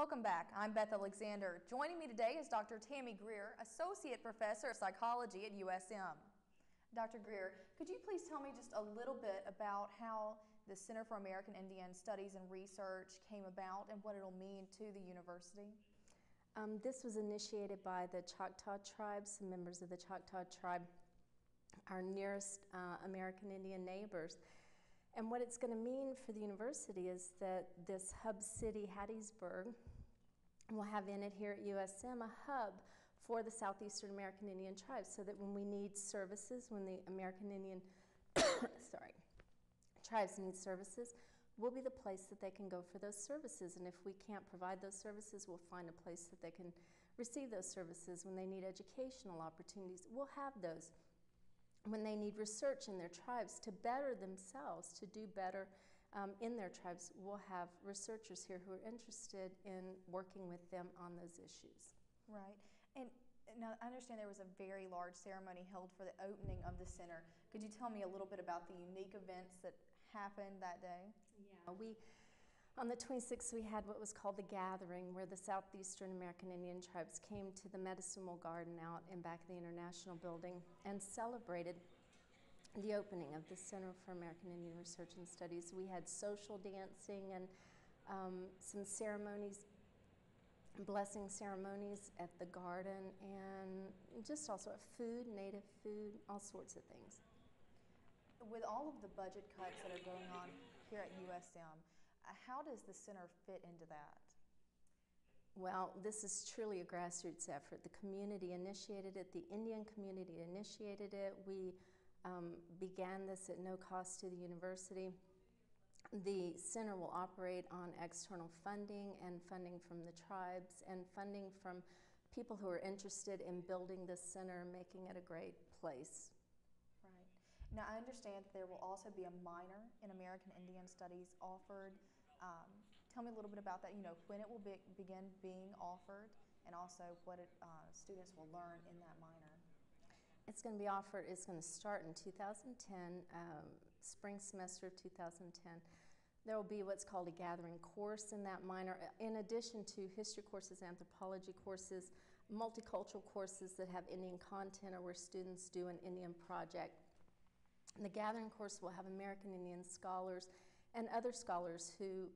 Welcome back. I'm Beth Alexander. Joining me today is Dr. Tammy Greer, Associate Professor of Psychology at USM. Dr. Greer, could you please tell me just a little bit about how the Center for American Indian Studies and Research came about and what it'll mean to the university? This was initiated by the Choctaw tribe, some members of the Choctaw tribe, our nearest American Indian neighbors. And what it's going to mean for the university is that this hub city, Hattiesburg, will have in it here at USM a hub for the Southeastern American Indian tribes, so that when we need services, when the American Indian tribes need services, we'll be the place that they can go for those services. And if we can't provide those services, we'll find a place that they can receive those services. When they need educational opportunities, we'll have those. When they need research in their tribes to better themselves, to do better in their tribes, we'll have researchers here who are interested in working with them on those issues. Right. And now I understand there was a very large ceremony held for the opening of the center. Could you tell me a little bit about the unique events that happened that day? Yeah. On the 26th, we had what was called the Gathering, where the Southeastern American Indian tribes came to the Medicinal Garden out in back of the International Building and celebrated the opening of the Center for American Indian Research and Studies. We had social dancing and some ceremonies, blessing ceremonies at the garden, and just also food, native food, all sorts of things. With all of the budget cuts that are going on here at USM, how does the center fit into that? Well, this is truly a grassroots effort. The community initiated it, the Indian community initiated it. We began this at no cost to the university. The center will operate on external funding and funding from the tribes and funding from people who are interested in building this center and making it a great place. Right. Now, I understand that there will also be a minor in American Indian Studies offered. Tell me a little bit about that, when it will begin being offered, and also what students will learn in that minor. It's going to be offered, it's going to start in 2010, spring semester of 2010. There will be what's called a gathering course in that minor, in addition to history courses, anthropology courses, multicultural courses that have Indian content or where students do an Indian project. The gathering course will have American Indian scholars and other scholars who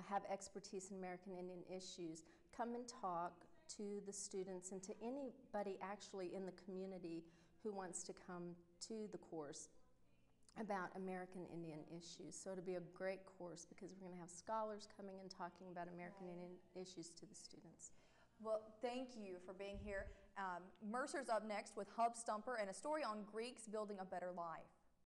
have expertise in American Indian issues come and talk to the students and to anybody actually in the community who wants to come to the course about American Indian issues. So it'll be a great course because we're going to have scholars coming and talking about American Indian issues to the students. Well, thank you for being here. Mercer's up next with Hub Stumper and a story on Greeks building a better life.